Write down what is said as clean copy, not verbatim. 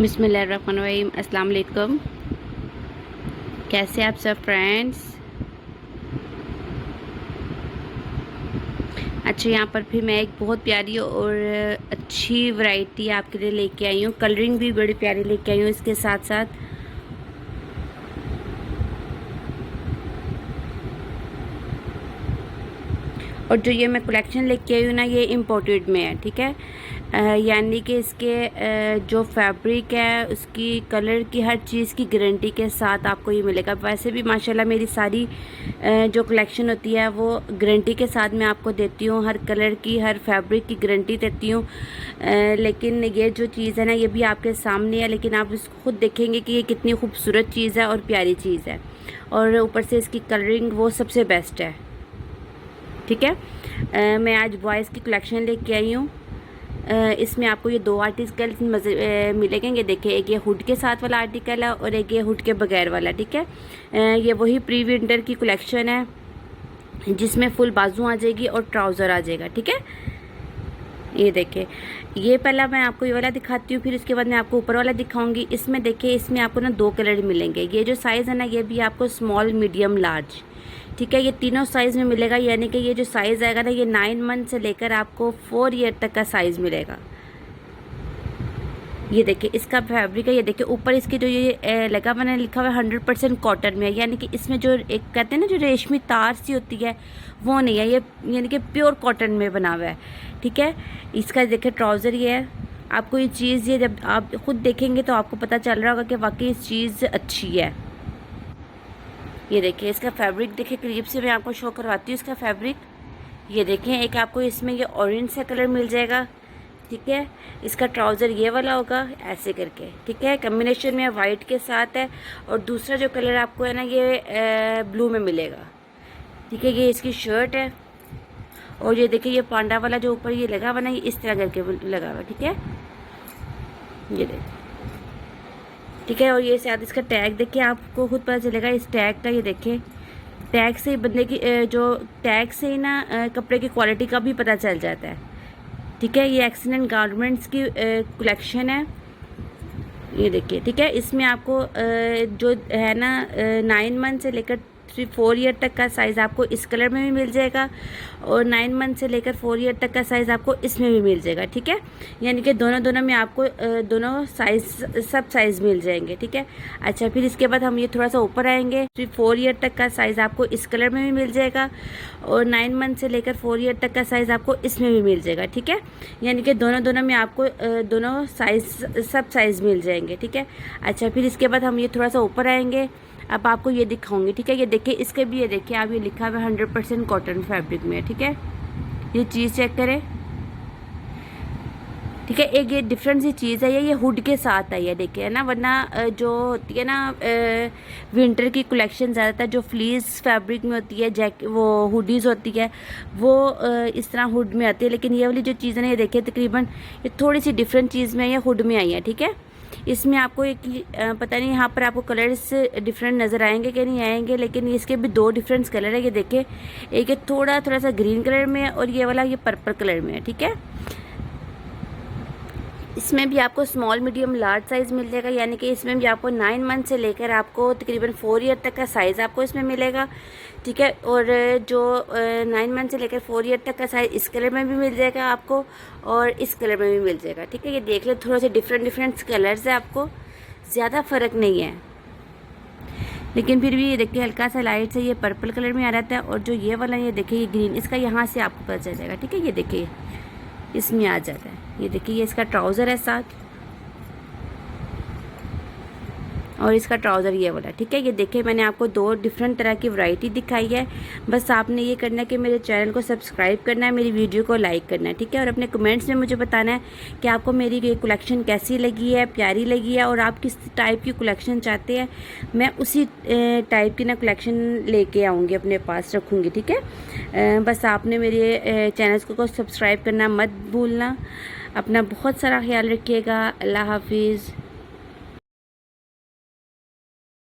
बिस्मिल्लाहिर्रहमानिर्रहीम। अस्सलाम वालेकुम। कैसे आप सब फ्रेंड्स? अच्छा, यहाँ पर फिर मैं एक बहुत प्यारी और अच्छी वैरायटी आपके लिए लेके आई हूँ। कलरिंग भी बड़ी प्यारी लेके आई हूँ इसके साथ साथ। और जो ये मैं कलेक्शन लेके आई हूँ ना, ये इम्पोर्टेड में है, ठीक है। यानी कि इसके जो फैब्रिक है उसकी, कलर की, हर चीज़ की गारंटी के साथ आपको ये मिलेगा। वैसे भी माशाल्लाह मेरी सारी जो कलेक्शन होती है वो गारंटी के साथ मैं आपको देती हूँ। हर कलर की, हर फैब्रिक की गारंटी देती हूँ। लेकिन ये जो चीज़ है ना, ये भी आपके सामने है, लेकिन आप इसको खुद देखेंगे कि ये कितनी खूबसूरत चीज़ है और प्यारी चीज़ है। और ऊपर से इसकी कलरिंग वो सबसे बेस्ट है, ठीक है। मैं आज बॉयज़ की कलेक्शन लेके आई हूँ। इसमें आपको ये दो आर्टिकल मिलेंगे। ये देखिए, एक ये हुड के साथ वाला आर्टिकल है और एक ये हुड के बगैर वाला, ठीक है। ये वही प्री विंटर की कलेक्शन है जिसमें फुल बाजू आ जाएगी और ट्राउज़र आ जाएगा, ठीक है। ये देखिए, ये पहला मैं आपको ये वाला दिखाती हूँ, फिर इसके बाद मैं आपको ऊपर वाला दिखाऊंगी। इसमें देखिए, इसमें आपको ना दो कलर मिलेंगे। ये जो साइज़ है ना, ये भी आपको स्मॉल, मीडियम, लार्ज, ठीक है, ये तीनों साइज़ में मिलेगा। यानी कि ये जो साइज़ आएगा ना, ये 9 मंथ से लेकर आपको 4 ईयर तक का साइज़ मिलेगा। ये देखिए, इसका फैब्रिक है। ये देखिए, ऊपर इसके जो ये लगा मैंने लिखा हुआ है 100% कॉटन में है। यानी कि इसमें जो एक कहते हैं ना, जो रेशमी तार सी होती है, वो नहीं है ये, यानी कि प्योर कॉटन में बना हुआ है, ठीक है। इसका देखिए ट्राउज़र ये है। आपको ये चीज़, ये जब आप खुद देखेंगे तो आपको पता चल रहा होगा कि वाकई इस चीज़ अच्छी है। ये देखिए, इसका फैब्रिक देखिए, करीब से मैं आपको शो करवाती हूँ इसका फैब्रिक। ये देखें, एक आपको इसमें ये ऑरेंज सा कलर मिल जाएगा, ठीक है। इसका ट्राउज़र ये वाला होगा ऐसे करके, ठीक है। कम्बिनेशन में वाइट के साथ है। और दूसरा जो कलर आपको है ना, ये ब्लू में मिलेगा, ठीक है। ये इसकी शर्ट है। और ये देखिए, ये पांडा वाला जो ऊपर ये लगा हुआ ना, ये इस तरह करके लगा हुआ, ठीक है। ये देखिए, ठीक है। और ये शायद इसका टैग देखिए, आपको खुद पता चलेगा इस टैग का। ये देखिए, टैग से ही बंदे की जो टैग से ही ना कपड़े की क्वालिटी का भी पता चल जाता है, ठीक है। ये एक्सीलेंट गारमेंट्स की कलेक्शन है। ये देखिए, ठीक है। इसमें आपको जो है ना 9 मंथ से लेकर 4 ईयर तक का साइज़ आपको इस कलर में भी मिल जाएगा। और 9 मंथ से लेकर 4 ईयर तक का साइज़ आपको इसमें भी मिल जाएगा, ठीक है। यानी कि दोनों में आपको दोनों साइज़, सब साइज़ मिल जाएंगे, ठीक है। अच्छा, फिर इसके बाद हम ये थोड़ा सा ऊपर आएंगे। 4 ईयर तक का साइज़ आपको इस कलर में भी मिल जाएगा। और 9 मंथ से लेकर 4 ईयर तक का साइज़ आपको इसमें भी मिल जाएगा, ठीक है। यानी कि दोनों में आपको दोनों साइज़, सब साइज़ मिल जाएंगे, ठीक है। अच्छा, फिर इसके बाद हम ये थोड़ा सा ऊपर आएंगे। अब आपको ये दिखाऊंगी, ठीक है। ये देखिए, इसके भी ये देखिए, आप ये लिखा हुआ है 100% कॉटन फैब्रिक में, ठीक है। ये चीज़ चेक करें, ठीक है। एक ये डिफरेंट सी चीज़ है, ये हुड के साथ है, ये देखिए, है ना। वरना जो होती है ना विंटर की कलेक्शन, ज़्यादातर जो फ्लीस फैब्रिक में होती है, वो हुडीज़ होती है, वो इस तरह हुड में आती है। लेकिन ये वाली जो चीज़ है ना, ये देखिए, तकरीबन ये थोड़ी सी डिफरेंट चीज़ में, ये हुड में आई है, ठीक है। इसमें आपको एक पता नहीं यहाँ पर आपको कलर्स डिफरेंट नज़र आएंगे कि नहीं आएंगे, लेकिन इसके भी दो डिफरेंट कलर है। ये देखिए, एक थोड़ा सा ग्रीन कलर में है और ये वाला ये पर्पल कलर में है, ठीक है। इसमें भी आपको स्मॉल, मीडियम, लार्ज साइज़ मिल जाएगा। यानी कि इसमें भी आपको 9 मंथ से लेकर आपको तकरीबन 4 ईयर तक का साइज़ आपको इसमें मिलेगा, ठीक है। और जो 9 मंथ से लेकर 4 ईयर तक का साइज़ इस कलर में भी मिल जाएगा आपको, और इस कलर में भी मिल जाएगा, ठीक है। ये देख ले, थोड़ा सा डिफरेंट कलर्स है, आपको ज़्यादा फ़र्क नहीं है, लेकिन फिर भी ये देखिए, हल्का सा लाइट से ये पर्पल कलर में आ रहा है। और जो ये वाला, ये देखिए, ये ग्रीन, इसका यहाँ से आपको पता चल जाएगा, ठीक है। ये देखिए, इसमें आ जाता है। ये देखिए, ये इसका ट्राउज़र है साथ, और इसका ट्राउज़र ये वाला, ठीक है। ये देखिए, मैंने आपको दो डिफरेंट तरह की वैरायटी दिखाई है। बस आपने ये करना है कि मेरे चैनल को सब्सक्राइब करना है, मेरी वीडियो को लाइक करना है, ठीक है। और अपने कमेंट्स में मुझे बताना है कि आपको मेरी ये कलेक्शन कैसी लगी है, प्यारी लगी है, और आप किस टाइप की कलेक्शन चाहते हैं। मैं उसी टाइप की ना कलेक्शन लेके आऊँगी, अपने पास रखूँगी, ठीक है। बस आपने मेरे चैनल्स को सब्सक्राइब करना मत भूलना। अपना बहुत सारा ख्याल रखिएगा। अल्लाह हाफिज़।